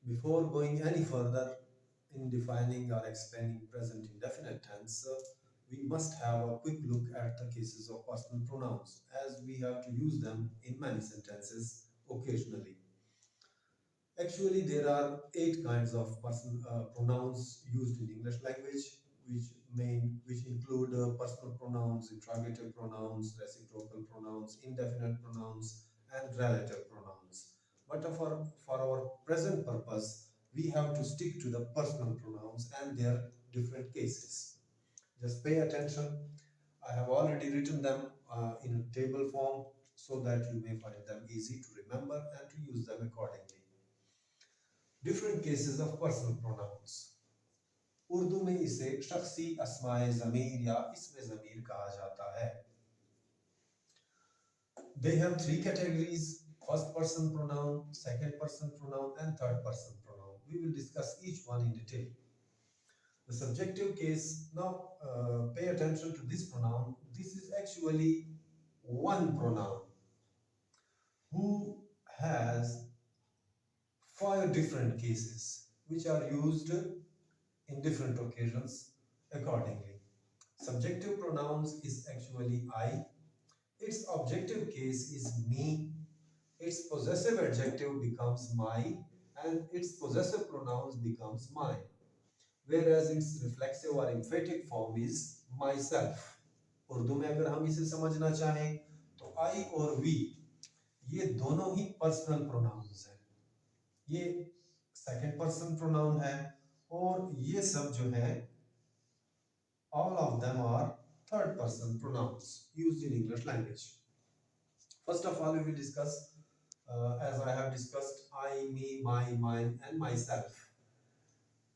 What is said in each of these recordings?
Before going any further in defining or explaining present indefinite tense, we must have a quick look at the cases of personal pronouns as we have to use them in many sentences occasionally. Actually, there are eight kinds of personal pronouns used in English language, which include personal pronouns, interrogative pronouns, reciprocal pronouns, indefinite pronouns, and relative pronouns. But for our present purpose, we have to stick to the personal pronouns and their different cases. Just pay attention. I have already written them in a table form so that you may find them easy to remember and to use them accordingly. Different cases of personal pronouns Urdu में इसे शख्सी अस्माए ज़मीर या इस्म ज़मीर कहा जाता है. They have three categories: first person pronoun, second person pronoun, and third person pronoun. We will discuss each one in detail. The subjective case. Now pay attention to this pronoun. This is actually one pronoun who has five different cases which are used in different occasions accordingly. Subjective pronouns is actually I, its objective case is me, its possessive adjective becomes my, and its possessive pronouns becomes mine, whereas its reflexive or emphatic form is myself. Urdu में अगर हम इसे समझना चाहें तो I और we ये दोनों ही पर्सनल प्रोनाउंस हैं. ये सेकंड पर्सन प्रोनाउन है और ये सब जो है all of them are third person pronouns used in English language. First of all, we will discuss as I have discussed I, me, my, mine and myself.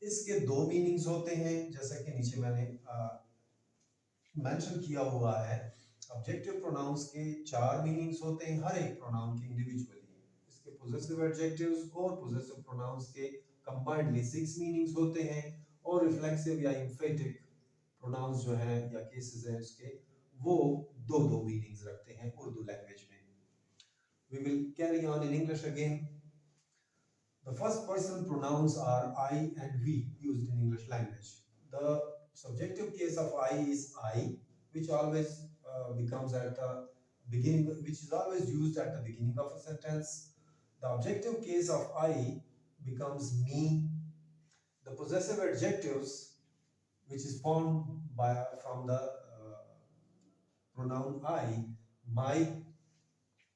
इसके दो मीनिंग्स होते हैं जैसा कि नीचे मैंने मेंशन किया हुआ है. ऑब्जेक्टिव प्रोनाउंस के चार मीनिंग्स होते हैं हर एक प्रोनाउन के इंडिविजुअली. इसके पोजेसिव एडजेक्टिव्स और पोजेसिव प्रोनाउंस के कंबाइंडली 6 मीनिंग्स होते हैं और रिफ्लेक्सिव या एम्फेटिक प्रोनाउंस जो हैं या केसेस हैं उसके वो दो दो मीनिंग्स रखते हैं उर्दू लैंग्वेज में. We will carry on in English again. The first person pronouns are I and we used in English language. The subjective case of I is I, which always becomes at the beginning, which is always used at the beginning of a sentence. The objective case of I becomes me. The possessive adjectives, which is formed from the pronoun I, my,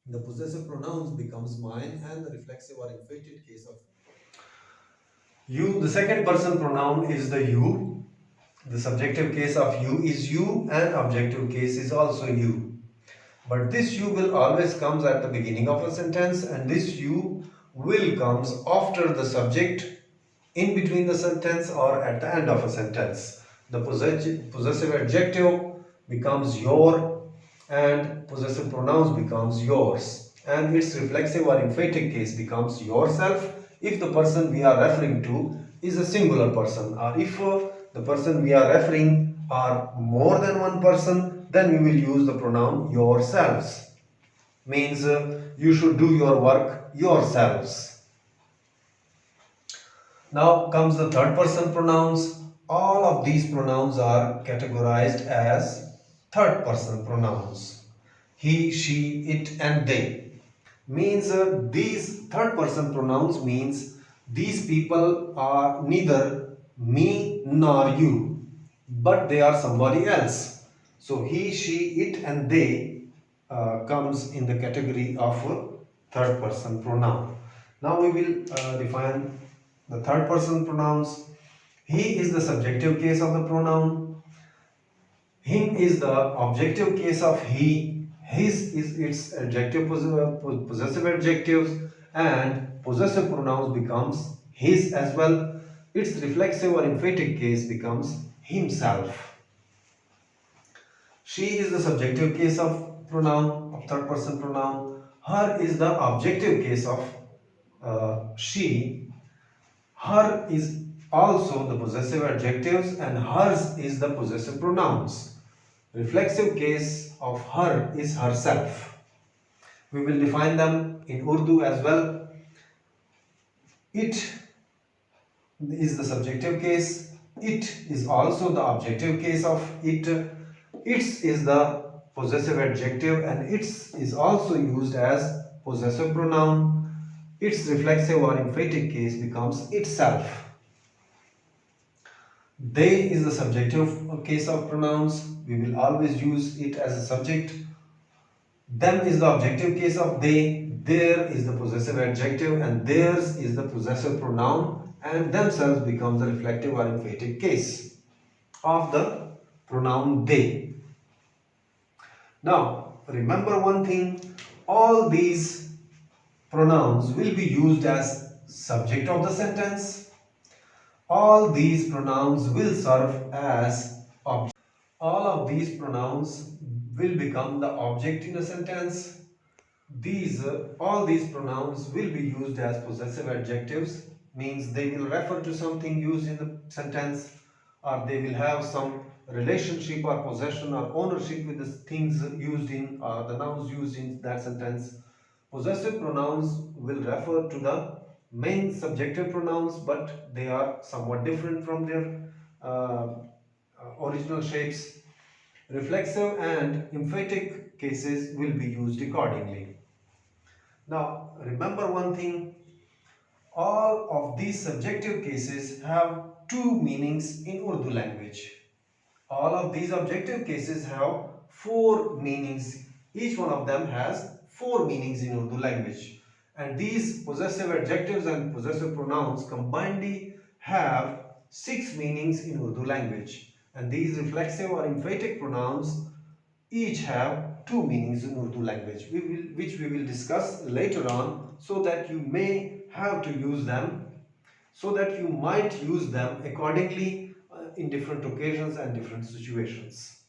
the possessive pronouns becomes mine, and the reflexive or emphatic case of you. The second person pronoun is the you. The subjective case of you is you and objective case is also you. But this you will always comes at the beginning of a sentence and this you will comes after the subject, in between the sentence or at the end of a sentence. The possessive adjective becomes your and possessive pronouns becomes yours, and its reflexive or emphatic case becomes yourself if the person we are referring to is a singular person, or if the person we are referring are more than one person, then we will use the pronoun yourselves. Means you should do your work yourselves. Now comes the third person pronouns. All of these pronouns are categorized as third person pronouns. He, she, it and they. Means these third person pronouns means these people are neither me nor you, but they are somebody else. So he, she, it and they comes in the category of third person pronoun. Now we will define the third person pronouns. He is the subjective case of the pronoun. Him is the objective case of he. His is its adjective, possessive adjectives, and possessive pronouns becomes his as well. Its reflexive or emphatic case becomes himself. She is the subjective case of pronoun, of third person pronoun. Her is the objective case of she. Her is also the possessive adjectives and hers is the possessive pronouns. Reflexive case of her is herself. We will define them in Urdu as well. It is the subjective case. It is also the objective case of it. Its is the possessive adjective and its is also used as possessive pronoun. Its reflexive or emphatic case becomes itself. They is the subjective case of pronouns. We will always use it as a subject. Them is the objective case of they. Their is the possessive adjective and theirs is the possessive pronoun, and themselves becomes the reflective or emphatic case of the pronoun they. Now, remember one thing, all these pronouns will be used as subject of the sentence. All these pronouns will serve as object. All of these pronouns will become the object in a sentence. All these pronouns will be used as possessive adjectives, means they will refer to something used in the sentence, or they will have some relationship or possession or ownership with the things used in the nouns used in that sentence. Possessive pronouns will refer to the main subjective pronouns, but they are somewhat different from their original shapes. Reflexive and emphatic cases will be used accordingly. Now, remember one thing, all of these subjective cases have two meanings in Urdu language. All of these objective cases have four meanings. Each one of them has four meanings in Urdu language. And these possessive adjectives and possessive pronouns combinedly have six meanings in Urdu language. And these reflexive or emphatic pronouns each have two meanings in Urdu language, which we will discuss later on, so that you may have to use them, so that you might use them accordingly in different occasions and different situations.